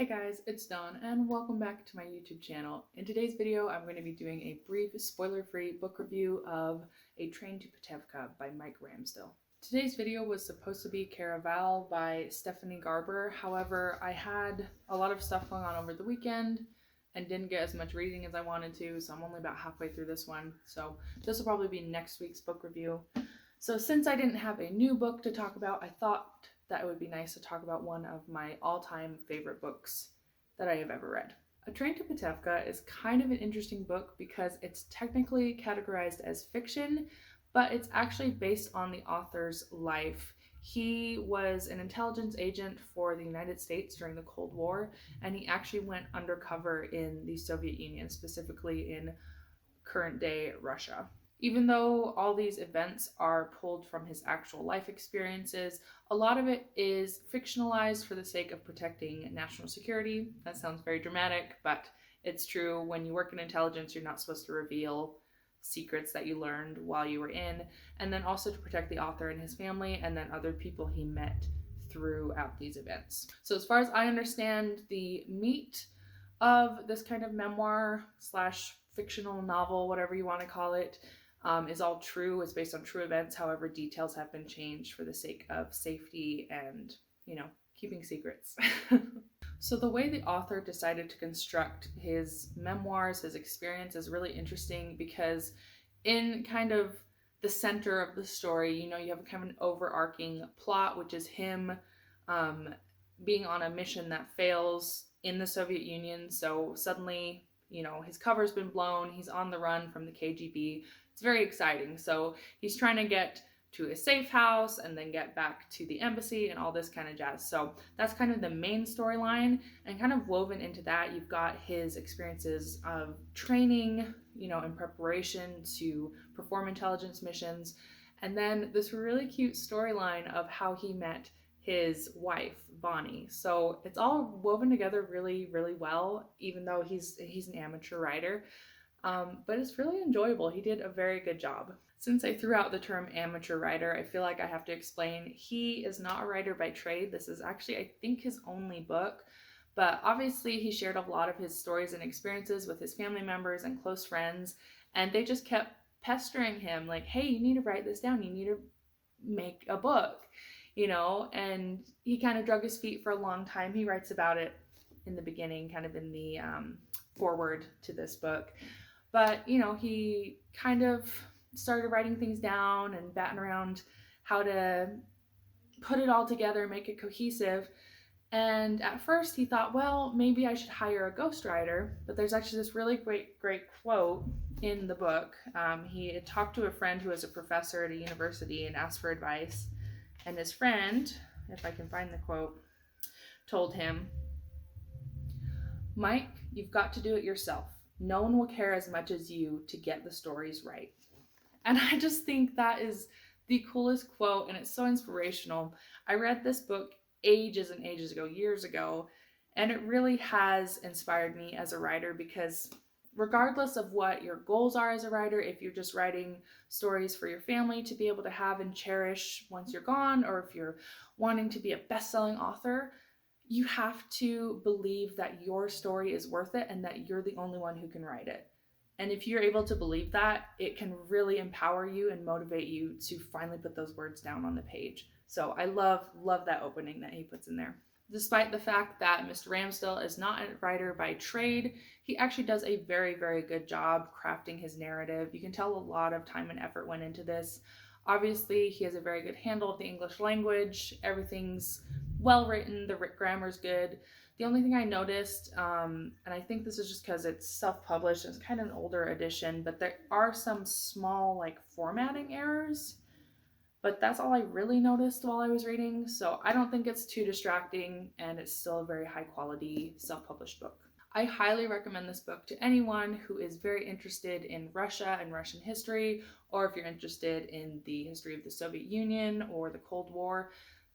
Hey guys, it's Dawn and welcome back to my YouTube channel. In today's video, I'm going to be doing a brief spoiler-free book review of A Train to Potevka by Mike Ramsdell. Today's video was supposed to be Caraval by Stephanie Garber. However, I had a lot of stuff going on over the weekend and didn't get as much reading as I wanted to, so I'm only about halfway through this one. So this will probably be next week's book review. So since I didn't have a new book to talk about, I thought that it would be nice to talk about one of my all-time favorite books that I have ever read. A Train to Potevka is kind of an interesting book because it's technically categorized as fiction, but it's actually based on the author's life. He was an intelligence agent for the United States during the Cold War, and he actually went undercover in the Soviet Union, specifically in current-day Russia. Even though all these events are pulled from his actual life experiences, a lot of it is fictionalized for the sake of protecting national security. That sounds very dramatic, but it's true. When you work in intelligence, you're not supposed to reveal secrets that you learned while you were in, and then also to protect the author and his family, and then other people he met throughout these events. So as far as I understand, the meat of this kind of memoir slash fictional novel, whatever you want to call it, is all true. It's based on true events. However, details have been changed for the sake of safety and, keeping secrets. So the way the author decided to construct his memoirs, his experience, is really interesting because in kind of the center of the story, you have kind of an overarching plot, which is him being on a mission that fails in the Soviet Union. So suddenly, his cover's been blown. He's on the run from the KGB. It's very exciting. So he's trying to get to a safe house and then get back to the embassy and all this kind of jazz. So that's kind of the main storyline, and kind of woven into that, you've got his experiences of training, in preparation to perform intelligence missions. And then this really cute storyline of how he met his wife, Bonnie. So it's all woven together really, really well, even though he's an amateur writer. But it's really enjoyable. He did a very good job. Since I threw out the term amateur writer, I feel like I have to explain he is not a writer by trade. This is actually, I think, his only book. But obviously he shared a lot of his stories and experiences with his family members and close friends, and they just kept pestering him like, hey, you need to write this down. You need to make a book, and he kind of drug his feet for a long time. He writes about it in the beginning, kind of in the foreword to this book. But, he kind of started writing things down and batting around how to put it all together, make it cohesive. And at first he thought, well, maybe I should hire a ghostwriter. But there's actually this really great quote in the book. He had talked to a friend who was a professor at a university and asked for advice. And his friend, if I can find the quote, told him, Mike, you've got to do it yourself. No one will care as much as you to get the stories right. And I just think that is the coolest quote, and it's so inspirational. I read this book ages and ages ago, years ago, and it really has inspired me as a writer, because regardless of what your goals are as a writer, if you're just writing stories for your family to be able to have and cherish once you're gone, or if you're wanting to be a best-selling author, you have to believe that your story is worth it and that you're the only one who can write it. And if you're able to believe that, it can really empower you and motivate you to finally put those words down on the page. So I love that opening that he puts in there. Despite the fact that Mr. Ramsdell is not a writer by trade, he actually does a very, very good job crafting his narrative. You can tell a lot of time and effort went into this. Obviously, he has a very good handle of the English language. Everything's well written, the grammar's good. The only thing I noticed, and I think this is just because it's self-published, it's kind of an older edition, but there are some small formatting errors. But that's all I really noticed while I was reading, so I don't think it's too distracting, and it's still a very high quality self-published book. I highly recommend this book to anyone who is very interested in Russia and Russian history, or if you're interested in the history of the Soviet Union or the Cold War.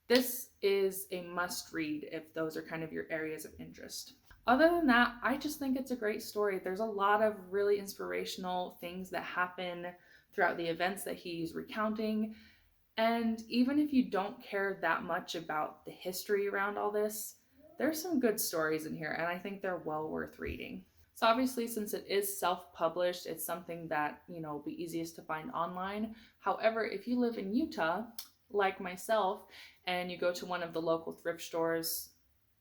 This is a must read if those are kind of your areas of interest. Other than that, I just think it's a great story. There's a lot of really inspirational things that happen throughout the events that he's recounting. And even if you don't care that much about the history around all this, there's some good stories in here, and I think they're well worth reading. So obviously, since it is self-published, it's something that, will be easiest to find online. However, if you live in Utah, like myself, and you go to one of the local thrift stores,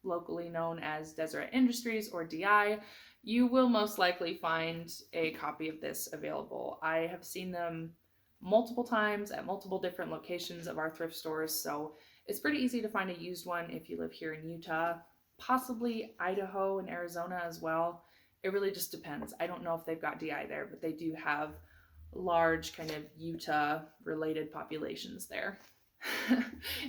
locally known as Deseret Industries or DI, you will most likely find a copy of this available. I have seen them multiple times at multiple different locations of our thrift stores, so it's pretty easy to find a used one if you live here in Utah, possibly Idaho and Arizona as well. It really just depends. I don't know if they've got DI there, but they do have large kind of Utah related populations there.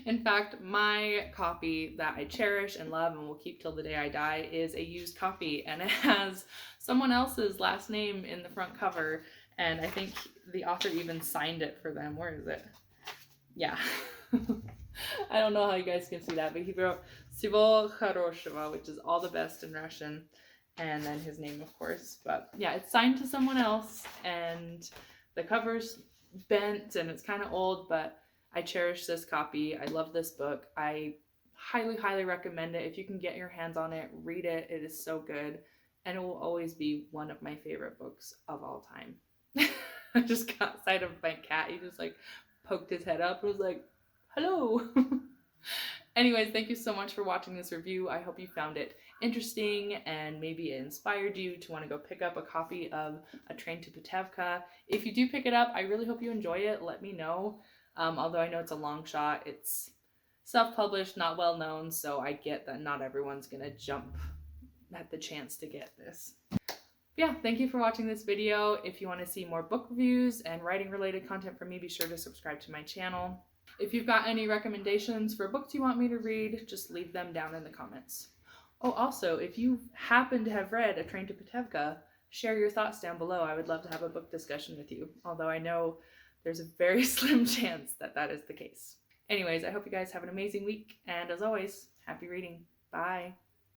In fact, my copy that I cherish and love and will keep till the day I die is a used copy, and it has someone else's last name in the front cover, and I think the author even signed it for them. Where is it? Yeah. I don't know how you guys can see that, but he wrote Sivo Хорошего, which is all the best in Russian, and then his name, of course. But yeah, it's signed to someone else, and the cover's bent and it's kind of old, but I cherish this copy. I love this book. I highly, highly recommend it. If you can get your hands on it, read it. It is so good, and it will always be one of my favorite books of all time. I just got sight of my cat. He just like poked his head up and was like, hello. Anyways, thank you so much for watching this review. I hope you found it interesting and maybe it inspired you to want to go pick up a copy of A Train to Potevka. If you do pick it up, I really hope you enjoy it. Let me know. Although I know it's a long shot, it's self-published, not well known, so I get that not everyone's gonna jump at the chance to get this. Yeah, thank you for watching this video. If you want to see more book reviews and writing related content from me, be sure to subscribe to my channel. If you've got any recommendations for books you want me to read, just leave them down in the comments. Oh, also, if you happen to have read A Train to Potevka, share your thoughts down below. I would love to have a book discussion with you, although I know there's a very slim chance that that is the case. Anyways, I hope you guys have an amazing week, and as always, happy reading. Bye.